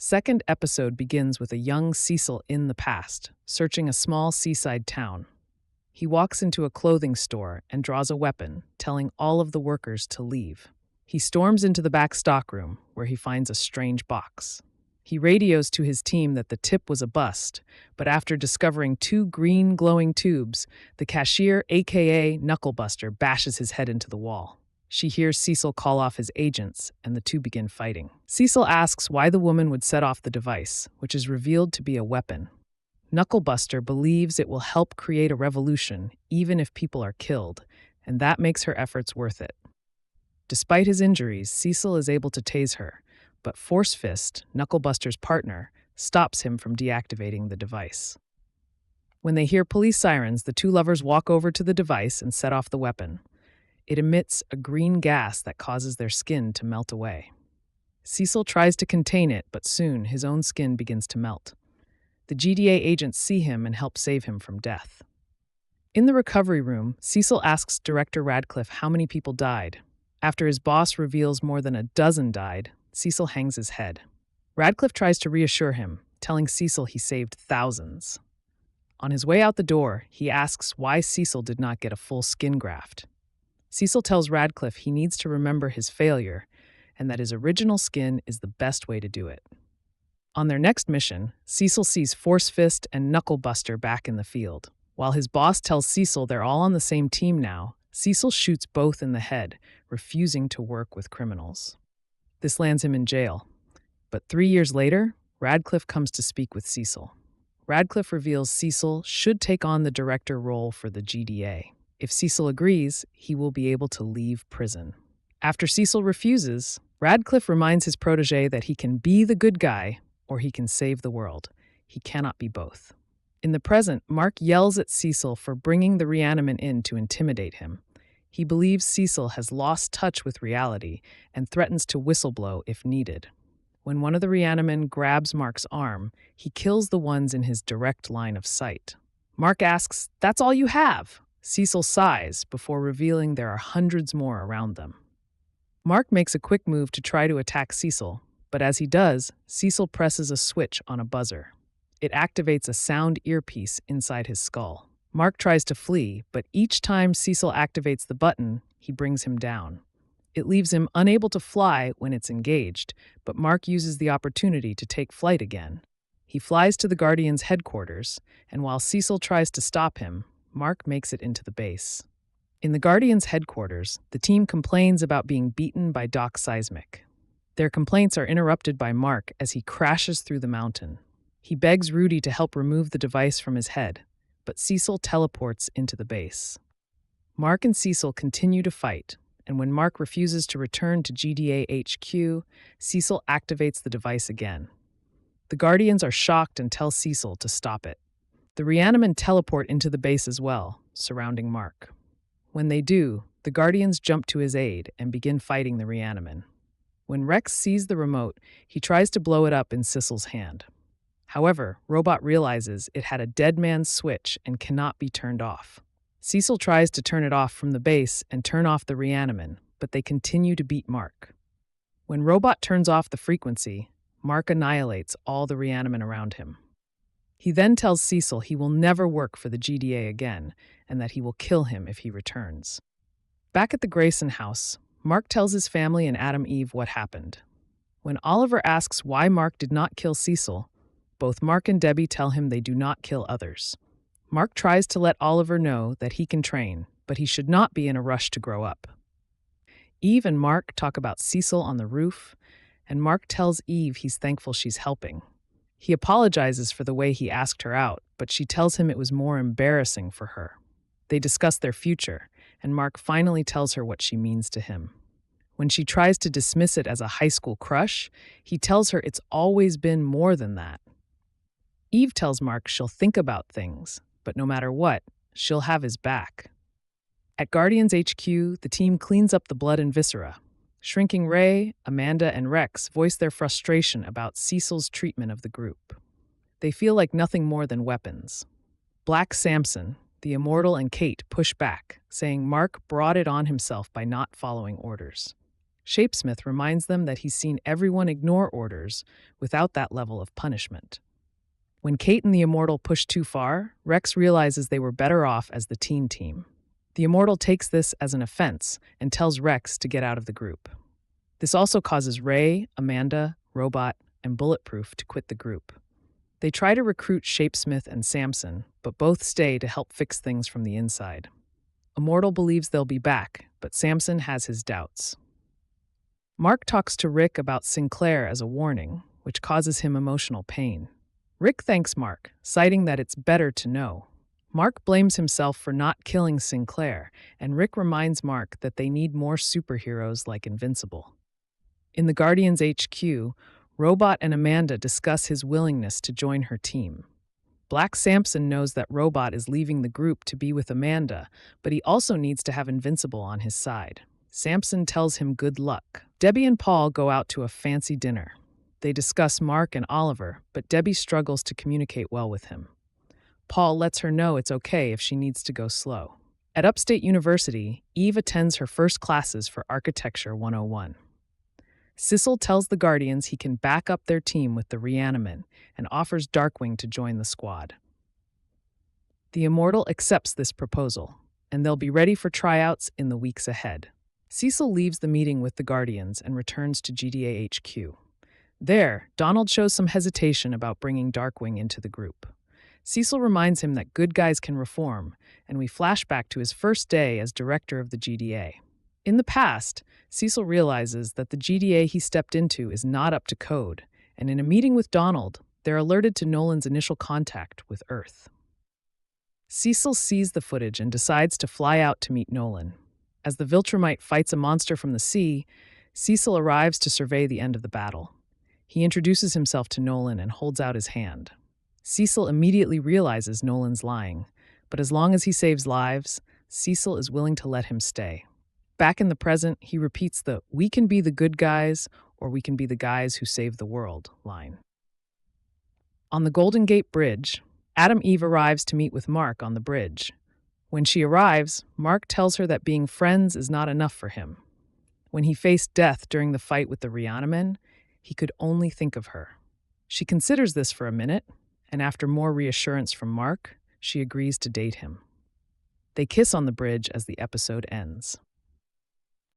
Second episode begins with a young Cecil in the past, searching a small seaside town. He walks into a clothing store and draws a weapon, telling all of the workers to leave. He storms into the back stockroom, where he finds a strange box. He radios to his team that the tip was a bust, but after discovering two green glowing tubes, the cashier, aka Knucklebuster, bashes his head into the wall. She hears Cecil call off his agents, and the two begin fighting. Cecil asks why the woman would set off the device, which is revealed to be a weapon. Knucklebuster believes it will help create a revolution, even if people are killed, and that makes her efforts worth it. Despite his injuries, Cecil is able to tase her, but Force Fist, Knucklebuster's partner, stops him from deactivating the device. When they hear police sirens, the two lovers walk over to the device and set off the weapon. It emits a green gas that causes their skin to melt away. Cecil tries to contain it, but soon his own skin begins to melt. The GDA agents see him and help save him from death. In the recovery room, Cecil asks Director Radcliffe how many people died. After his boss reveals more than a dozen died, Cecil hangs his head. Radcliffe tries to reassure him, telling Cecil he saved thousands. On his way out the door, he asks why Cecil did not get a full skin graft. Cecil tells Radcliffe he needs to remember his failure and that his original skin is the best way to do it. On their next mission, Cecil sees Force Fist and Knucklebuster back in the field. While his boss tells Cecil they're all on the same team now, Cecil shoots both in the head, refusing to work with criminals. This lands him in jail. But 3 years later, Radcliffe comes to speak with Cecil. Radcliffe reveals Cecil should take on the director role for the GDA. If Cecil agrees, he will be able to leave prison. After Cecil refuses, Radcliffe reminds his protege that he can be the good guy or he can save the world. He cannot be both. In the present, Mark yells at Cecil for bringing the reanimant in to intimidate him. He believes Cecil has lost touch with reality and threatens to whistleblow if needed. When one of the reanimen grabs Mark's arm, he kills the ones in his direct line of sight. Mark asks, "That's all you have?" Cecil sighs before revealing there are hundreds more around them. Mark makes a quick move to try to attack Cecil, but as he does, Cecil presses a switch on a buzzer. It activates a sound earpiece inside his skull. Mark tries to flee, but each time Cecil activates the button, he brings him down. It leaves him unable to fly when it's engaged, but Mark uses the opportunity to take flight again. He flies to the Guardians' headquarters, and while Cecil tries to stop him, Mark makes it into the base. In the Guardians' headquarters, the team complains about being beaten by Doc Seismic. Their complaints are interrupted by Mark as he crashes through the mountain. He begs Rudy to help remove the device from his head, but Cecil teleports into the base. Mark and Cecil continue to fight, and when Mark refuses to return to GDA HQ, Cecil activates the device again. The Guardians are shocked and tell Cecil to stop it. The reanimen teleport into the base as well, surrounding Mark. When they do, the Guardians jump to his aid and begin fighting the reanimen. When Rex sees the remote, he tries to blow it up in Cecil's hand. However, Robot realizes it had a dead man's switch and cannot be turned off. Cecil tries to turn it off from the base and turn off the reanimen, but they continue to beat Mark. When Robot turns off the frequency, Mark annihilates all the reanimen around him. He then tells Cecil he will never work for the GDA again and that he will kill him if he returns. Back at the Grayson house, Mark tells his family and Adam Eve what happened. When Oliver asks why Mark did not kill Cecil, both Mark and Debbie tell him they do not kill others. Mark tries to let Oliver know that he can train, but he should not be in a rush to grow up. Eve and Mark talk about Cecil on the roof, and Mark tells Eve he's thankful she's helping. He apologizes for the way he asked her out, but she tells him it was more embarrassing for her. They discuss their future, and Mark finally tells her what she means to him. When she tries to dismiss it as a high school crush, he tells her it's always been more than that. Eve tells Mark she'll think about things, but no matter what, she'll have his back. At Guardians HQ, the team cleans up the blood and viscera. Shrinking Ray, Amanda, and Rex voice their frustration about Cecil's treatment of the group. They feel like nothing more than weapons. Black Samson, the Immortal, and Kate push back, saying Mark brought it on himself by not following orders. Shapesmith reminds them that he's seen everyone ignore orders without that level of punishment. When Kate and the Immortal push too far, Rex realizes they were better off as the teen team. The Immortal takes this as an offense and tells Rex to get out of the group. This also causes Ray, Amanda, Robot, and Bulletproof to quit the group. They try to recruit Shapesmith and Samson, but both stay to help fix things from the inside. Immortal believes they'll be back, but Samson has his doubts. Mark talks to Rick about Sinclair as a warning, which causes him emotional pain. Rick thanks Mark, citing that it's better to know. Mark blames himself for not killing Sinclair, and Rick reminds Mark that they need more superheroes like Invincible. In the Guardians HQ, Robot and Amanda discuss his willingness to join her team. Black Samson knows that Robot is leaving the group to be with Amanda, but he also needs to have Invincible on his side. Samson tells him good luck. Debbie and Paul go out to a fancy dinner. They discuss Mark and Oliver, but Debbie struggles to communicate well with him. Paul lets her know it's okay if she needs to go slow. At Upstate University, Eve attends her first classes for Architecture 101. Cecil tells the Guardians he can back up their team with the Reaniman and offers Darkwing to join the squad. The Immortal accepts this proposal, and they'll be ready for tryouts in the weeks ahead. Cecil leaves the meeting with the Guardians and returns to GDA HQ. There, Donald shows some hesitation about bringing Darkwing into the group. Cecil reminds him that good guys can reform, and we flash back to his first day as director of the GDA. In the past, Cecil realizes that the GDA he stepped into is not up to code, and in a meeting with Donald, they're alerted to Nolan's initial contact with Earth. Cecil sees the footage and decides to fly out to meet Nolan. As the Viltrumite fights a monster from the sea, Cecil arrives to survey the end of the battle. He introduces himself to Nolan and holds out his hand. Cecil immediately realizes Nolan's lying, but as long as he saves lives, Cecil is willing to let him stay. Back in the present, he repeats the "we can be the good guys or we can be the guys who save the world" line. On the Golden Gate Bridge, Adam Eve arrives to meet with Mark on the bridge. When she arrives, Mark tells her that being friends is not enough for him. When he faced death during the fight with the Reaniman, he could only think of her. She considers this for a minute, and after more reassurance from Mark, she agrees to date him. They kiss on the bridge as the episode ends.